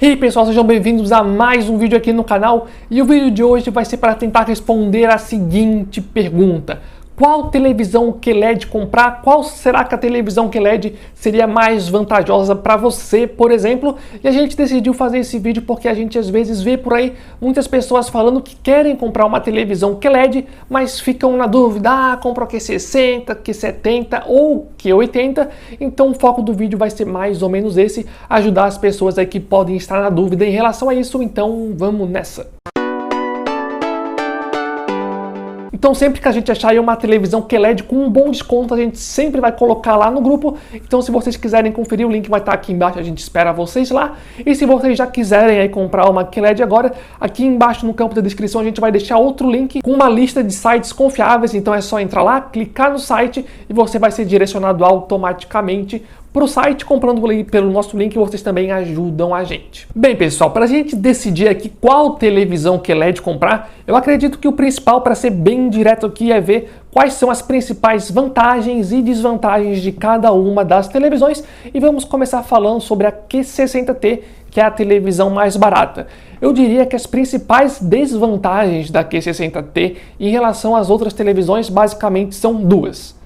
E aí pessoal, sejam bem-vindos a mais um vídeo aqui no canal. E o vídeo de hoje vai ser para tentar responder a seguinte pergunta: qual televisão QLED comprar? Qual será que a televisão QLED seria mais vantajosa para você, por exemplo? E a gente decidiu fazer esse vídeo porque a gente às vezes vê por aí muitas pessoas falando que querem comprar uma televisão QLED, mas ficam na dúvida, compra o Q60, Q70 ou Q80. Então o foco do vídeo vai ser mais ou menos esse, ajudar as pessoas aí que podem estar na dúvida em relação a isso. Então vamos nessa! Então sempre que a gente achar aí uma televisão QLED com um bom desconto, a gente sempre vai colocar lá no grupo. Então se vocês quiserem conferir, o link vai estar aqui embaixo, a gente espera vocês lá. E se vocês já quiserem aí comprar uma QLED agora, aqui embaixo no campo da descrição a gente vai deixar outro link com uma lista de sites confiáveis. Então é só entrar lá, clicar no site e você vai ser direcionado automaticamente para o site. Comprando pelo nosso link, vocês também ajudam a gente. Bem pessoal, para a gente decidir aqui qual televisão QLED comprar, eu acredito que o principal, para ser bem direto aqui, é ver quais são as principais vantagens e desvantagens de cada uma das televisões. E vamos começar falando sobre a Q60T, que é a televisão mais barata. Eu diria que as principais desvantagens da Q60T em relação às outras televisões basicamente são duas.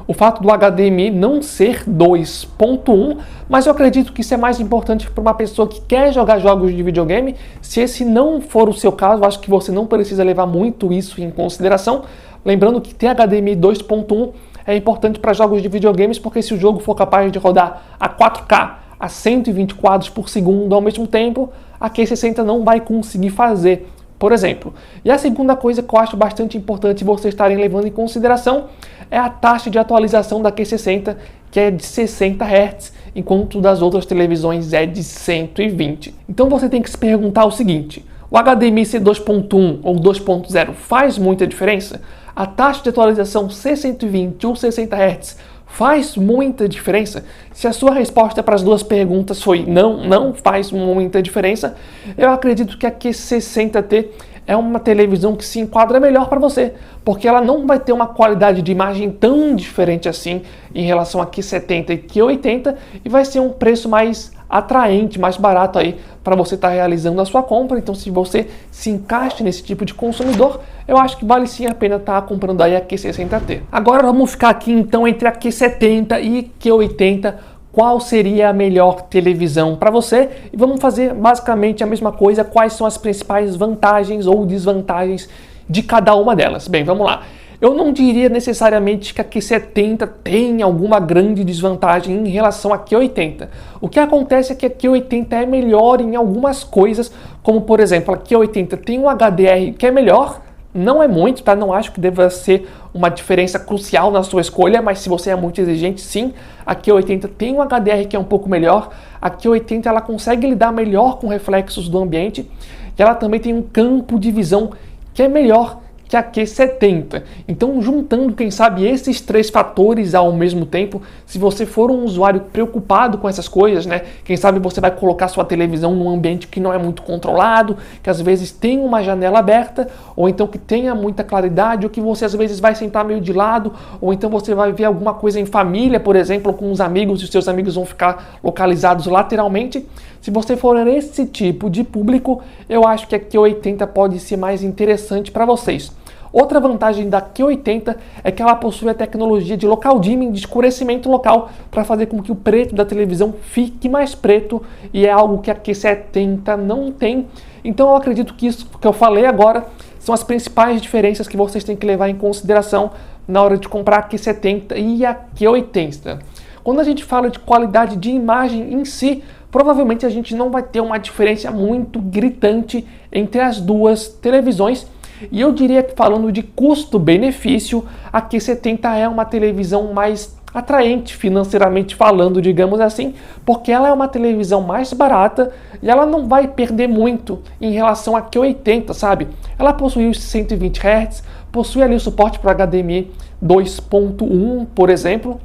O fato do HDMI não ser 2.1, mas eu acredito que isso é mais importante para uma pessoa que quer jogar jogos de videogame. Se esse não for o seu caso, acho que você não precisa levar muito isso em consideração. Lembrando que ter HDMI 2.1 é importante para jogos de videogames, porque se o jogo for capaz de rodar a 4K a 120 quadros por segundo ao mesmo tempo, a Q60 não vai conseguir fazer, por exemplo. E a segunda coisa que eu acho bastante importante vocês estarem levando em consideração é a taxa de atualização da Q60, que é de 60 Hz, enquanto das outras televisões é de 120. Então você tem que se perguntar o seguinte: o HDMI ser 2.1 ou 2.0 faz muita diferença? A taxa de atualização ser 120 ou 60 Hz faz muita diferença? Se a sua resposta para as duas perguntas foi não faz muita diferença, eu acredito que a Q60T é uma televisão que se enquadra melhor para você, porque ela não vai ter uma qualidade de imagem tão diferente assim em relação a Q70 e Q80, e vai ser um preço mais atraente, mais barato aí para você estar realizando a sua compra. Então se você se encaixa nesse tipo de consumidor, eu acho que vale sim a pena estar comprando aí a Q60T. Agora vamos ficar aqui então entre a Q70 e Q80. Qual seria a melhor televisão para você? E vamos fazer basicamente a mesma coisa. Quais são as principais vantagens ou desvantagens de cada uma delas? Bem, vamos lá. Eu não diria necessariamente que a Q70 tem alguma grande desvantagem em relação a Q80. O que acontece é que a Q80 é melhor em algumas coisas, como por exemplo, a Q80 tem um HDR que é melhor. Não é muito, tá? Não acho que deva ser uma diferença crucial na sua escolha, mas se você é muito exigente, sim, a Q80 tem um HDR que é um pouco melhor. A Q80 ela consegue lidar melhor com reflexos do ambiente e ela também tem um campo de visão que é melhor que a Q70. Então, juntando, quem sabe, esses três fatores ao mesmo tempo, se você for um usuário preocupado com essas coisas, quem sabe você vai colocar sua televisão num ambiente que não é muito controlado, que às vezes tem uma janela aberta, ou então que tenha muita claridade, ou que você às vezes vai sentar meio de lado, ou então você vai ver alguma coisa em família, por exemplo, com os amigos, e os seus amigos vão ficar localizados lateralmente. Se você for esse tipo de público, eu acho que a Q80 pode ser mais interessante para vocês. Outra vantagem da Q80 é que ela possui a tecnologia de local dimming, de escurecimento local, para fazer com que o preto da televisão fique mais preto, e é algo que a Q70 não tem. Então eu acredito que isso que eu falei agora são as principais diferenças que vocês têm que levar em consideração na hora de comprar a Q70 e a Q80. Quando a gente fala de qualidade de imagem em si, provavelmente a gente não vai ter uma diferença muito gritante entre as duas televisões. E eu diria que, falando de custo-benefício, a Q70 é uma televisão mais atraente financeiramente falando, digamos assim, porque ela é uma televisão mais barata e ela não vai perder muito em relação a Q80, sabe? Ela possui os 120 Hz, possui ali o suporte para HDMI 2.1, por exemplo.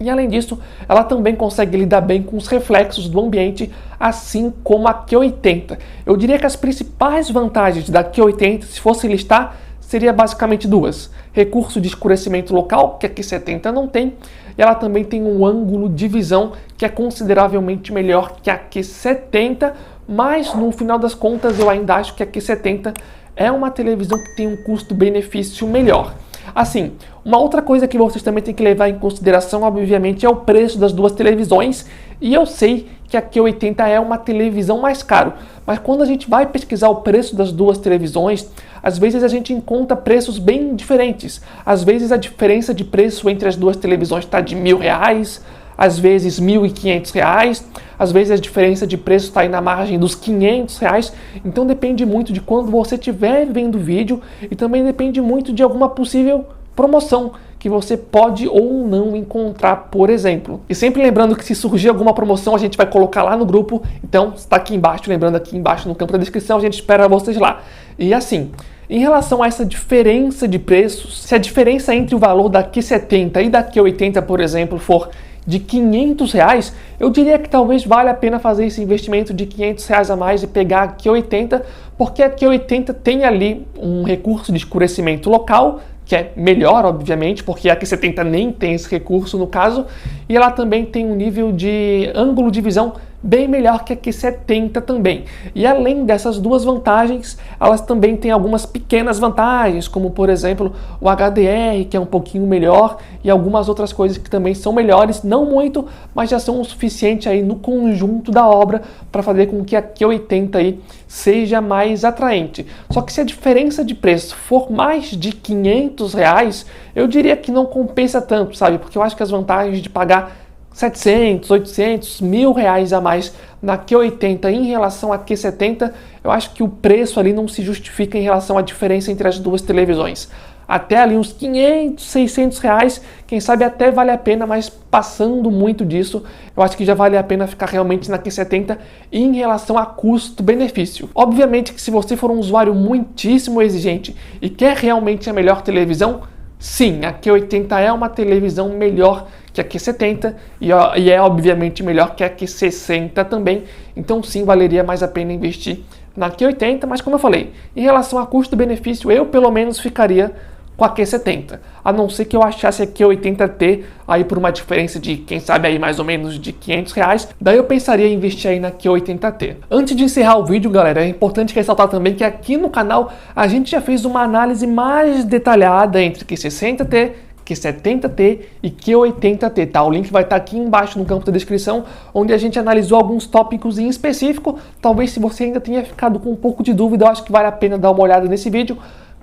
E além disso, ela também consegue lidar bem com os reflexos do ambiente, assim como a Q80. Eu diria que as principais vantagens da Q80, se fosse listar, seria basicamente duas. Recurso de escurecimento local, que a Q70 não tem, e ela também tem um ângulo de visão que é consideravelmente melhor que a Q70, mas no final das contas eu ainda acho que a Q70 é uma televisão que tem um custo-benefício melhor. Assim, uma outra coisa que vocês também têm que levar em consideração, obviamente, é o preço das duas televisões. E eu sei que a Q80 é uma televisão mais cara, mas quando a gente vai pesquisar o preço das duas televisões, às vezes a gente encontra preços bem diferentes. Às vezes a diferença de preço entre as duas televisões está de R$1.000, às vezes R$1.500, às vezes a diferença de preço está aí na margem dos R$500, então depende muito de quando você estiver vendo o vídeo e também depende muito de alguma possível promoção que você pode ou não encontrar, por exemplo. E sempre lembrando que se surgir alguma promoção a gente vai colocar lá no grupo, então está aqui embaixo, lembrando aqui embaixo no campo da descrição, a gente espera vocês lá. E assim, em relação a essa diferença de preços, se a diferença entre o valor da Q70 e da Q80, por exemplo, for de R$500, eu diria que talvez valha a pena fazer esse investimento de R$500 a mais e pegar a Q80, porque a Q80 tem ali um recurso de escurecimento local, que é melhor, obviamente, porque a Q70 nem tem esse recurso no caso, e ela também tem um nível de ângulo de visão bem melhor que a Q70 também. E além dessas duas vantagens, elas também têm algumas pequenas vantagens, como por exemplo o HDR, que é um pouquinho melhor, e algumas outras coisas que também são melhores, não muito, mas já são o suficiente aí no conjunto da obra para fazer com que a Q80 aí seja mais atraente. Só que se a diferença de preço for mais de R$500, eu diria que não compensa tanto, sabe? Porque eu acho que as vantagens de pagar 700, 800, R$1.000 a mais na Q80 em relação à Q70, eu acho que o preço ali não se justifica em relação à diferença entre as duas televisões. Até ali uns 500, 600 reais, quem sabe até vale a pena, mas passando muito disso, eu acho que já vale a pena ficar realmente na Q70 em relação a custo-benefício. Obviamente que se você for um usuário muitíssimo exigente e quer realmente a melhor televisão, sim, a Q80 é uma televisão melhor que a Q70 e é obviamente melhor que a Q60 também, então sim, valeria mais a pena investir na Q80, mas como eu falei, em relação a custo-benefício, eu pelo menos ficaria com a Q70, a não ser que eu achasse a Q80T aí por uma diferença de, quem sabe aí mais ou menos de R$500, daí eu pensaria em investir aí na Q80T. Antes de encerrar o vídeo, galera, é importante ressaltar também que aqui no canal a gente já fez uma análise mais detalhada entre Q60T, Q70T e Q80T, tá? O link vai estar aqui embaixo no campo da descrição, onde a gente analisou alguns tópicos em específico. Talvez se você ainda tenha ficado com um pouco de dúvida, eu acho que vale a pena dar uma olhada nesse vídeo.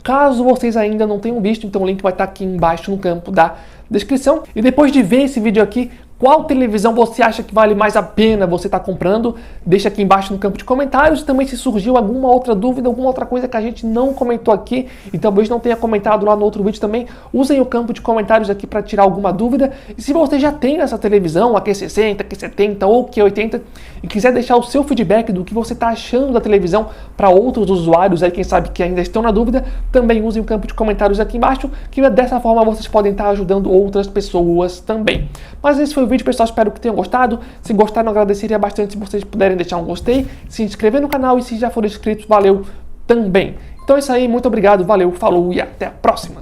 Caso vocês ainda não tenham visto, então o link vai estar aqui embaixo no campo da descrição. E depois de ver esse vídeo aqui, qual televisão você acha que vale mais a pena você estar comprando? Deixa aqui embaixo no campo de comentários. Também se surgiu alguma outra dúvida, alguma outra coisa que a gente não comentou aqui e talvez não tenha comentado lá no outro vídeo também, usem o campo de comentários aqui para tirar alguma dúvida. E se você já tem essa televisão, a Q60, Q70 ou Q80 e quiser deixar o seu feedback do que você está achando da televisão para outros usuários aí, quem sabe que ainda estão na dúvida, também usem o campo de comentários aqui embaixo, que dessa forma vocês podem estar ajudando outras pessoas também. Mas esse foi o vídeo, pessoal, espero que tenham gostado. Se gostaram, eu agradeceria bastante se vocês puderem deixar um gostei, se inscrever no canal e se já forem inscritos, valeu também. Então é isso aí, muito obrigado, valeu, falou e até a próxima!